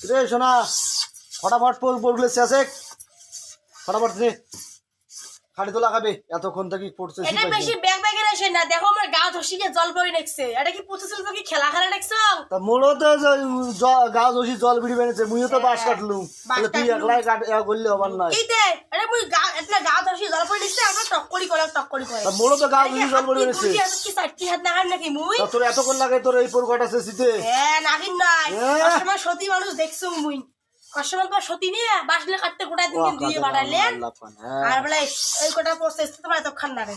রে সোনা ফটাফট পড়গুলো শেষে ফটাফট রে খাড়ি তো লাগাবে এতক্ষণ থেকে পড়ছে এটা বেশি ব্যাগ ব্যাগের আসে না দেখো আমার গা ধসিকে জল পড়ে নেকছে এটা কি পুছেছিল তো কি খেলা খেলা নেকছো তা মোড়ো তো গা ধসি জল বিড়ি বেনেছে মুইও তো বাস কাটলু তাহলে তুই একলাই কাট করলে হবার না এই দে আরে মুই গা এটা গা ধসি জল পড়ে নিছে আমরা টক্করি করে তা মোড়ো তো গা ধসি জল বিড়ি বেনেছে তুই কি সাইডটি হাত না নাকি মুই তা তোর এতক্ষণ লাগে তোর এই পোর কটা শেষিতে নাগিন নাই কাস্টমার সতী মানুষ দেখছো মুই কাস্টমার তো সতী নিয়ে বাসলে কাটতে গোটা দিন দিয়ে বাড়াইলেন আর বলে এই কোটা প্রসেস তোমরা এত খান না রে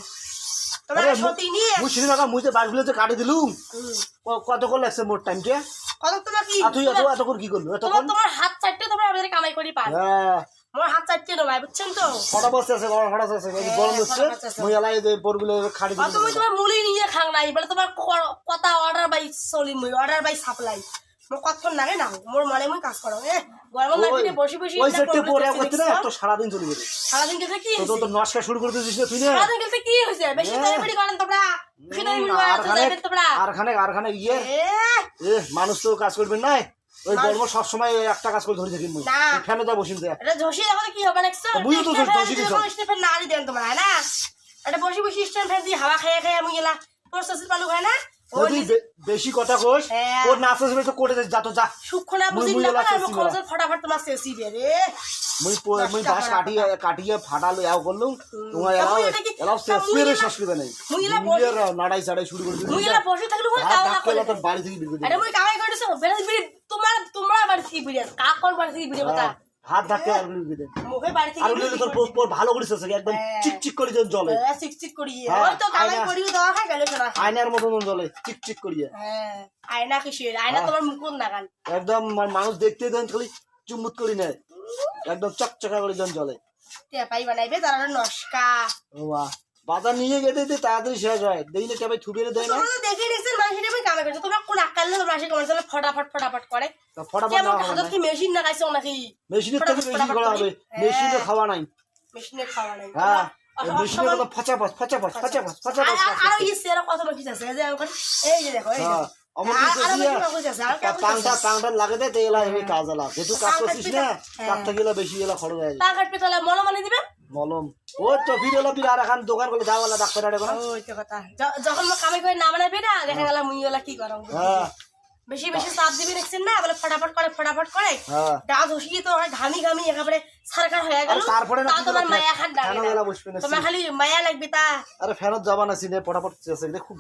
তোমরা সতী নিয়ে মুছিনি না মুইতে বাসগুলো যে কাটি দিলুম কত করে লাগছে মোর টাইম কে কত তোমার কি তুই এত করে কি করলু এত তোমার হাত চারটে তোমরা আমাদের কামাই করি পার হ্যাঁ মোর হাত চারটে নয় বুঝছেন তো ফটা বসে আছে ফটা আছে গরম হচ্ছে মুই এলাই যে পোরগুলো কাটি দিলুম তুমি তোমার মুলি নিয়ে খাং নাই বলে তোমার কথা অর্ডার বাই চলি মুই অর্ডার বাই সাপ্লাই মোর কতক্ষণ লাগে না মোর মনে মুই কাজ করো গরম লাগবে বসে বসে ওই সেটে পরে করতে না তো সারা দিন চলে যাবে সারাদিন গেলে কি তো তো নষ্ট শুরু করে দিছিস তুই না সারাদিন গেলে কি হইছে বেশি তাড়াতাড়ি করেন তোমরা বেশি তাড়াতাড়ি তোমরা আরখানে ইয়ে মানুষ তো কাজ করবেন না ওই গরম সব সময় একটা কাজ করে ধরে থাকি মুই ফ্যানে দা বসিন দে এটা ঝসি এখন কি হবে নেক্সট মুই তো ঝসি দিছ স্টেফেন নাড়ি দেন তোমরা না এটা বসে বসে স্ট্যান্ড ফ্যান দিয়ে হাওয়া খেয়ে খেয়ে আমি গেলা প্রসেসিং পালু হয় না ওই বেশি কথা কইস ওর নাচ আসবে তো কোটে যা তো যা সুখ না বুঝিন না আমি খরচ ফটাফট তোমার শেষই বে রে মুই বাস কাটিয়ে ফাটালো এও করলুম তোমার এলাও শেষের শাস্ত্রীতে নাই মুই নাড়াই ছাড়াই শুরু করে দিছি মুই এলা বসে থাকলু কই কাও না করে তোর বাড়ি থেকে বিড়ি আরে মুই কামাই করেছো বেরে বিড়ি তোমরা বাড়ি থেকে বিড়ি কা কোন বাড়ি থেকে বিড়ি কথা হাত ধাক্কা আর বিড়ি দে মুখে বাড়ি থেকে আর বলে তোর পোস্ট ভালো করিস একদম চিকচিক করে জলে চিকচিক করি ওই তো কামাই করিও দাও খাই গেল শোনা আয়নার মতন জলে চিকচিক করিয়ে আয়না কিসের আয়না তোমার মুকুন নাগান একদম মানুষ দেখতে দেন খালি চুম্বুত করি না একদম চকচকা করে জলে টেপাই বানাইবে তার নস্কা বাহ বাজার নিয়ে গেতে তাড়াতাড়ি শেষ হয় দেখলে টেপাই থুবেরে দেয় না তোমরা দেখে দেখছেন মানুষ এটা কামাই করছে তোমরা কোন আকালে তোমরা আসে কমার্শিয়াল ফটাফট করে ফটাফট কেমন হাতত কি মেশিন না খাইছো নাকি মেশিনের থেকে বেশি করা হবে মেশিনে খাওয়া নাই মেশিনে খাওয়া নাই হ্যাঁ মেশিনে তো ফাচাপাস আর এই সেরা কত বাকি আছে এই যে দেখো এই টাংটা লাগে দে তেলা হেভি কাজ আলা যেটু কাজ করছিস না তার থেকে বেশি এলা খরচ হয় টাকা পেতলা মলম আনি দিবে মলম ও তো ভিডিওলা বিরার এখন দোকান করে যাওয়ালা ডাক্তার আড়ে কোন ওই তো কথা যখন কামাই করে না বানাবে না দেখা গেল মুইওলা কি করব হ্যাঁ বেশি বেশি চাপ দিবি দেখছেন না বলে ফটাফট করে গা ধসিয়ে তো ঘামি একেবারে সরকার হয়ে গেল তারপরে না তোমার মায়া খান ডাকে বসবে না তোমার খালি মায়া লাগবে তা আরে ফেরত যাবা না সিনে ফটাফট খুব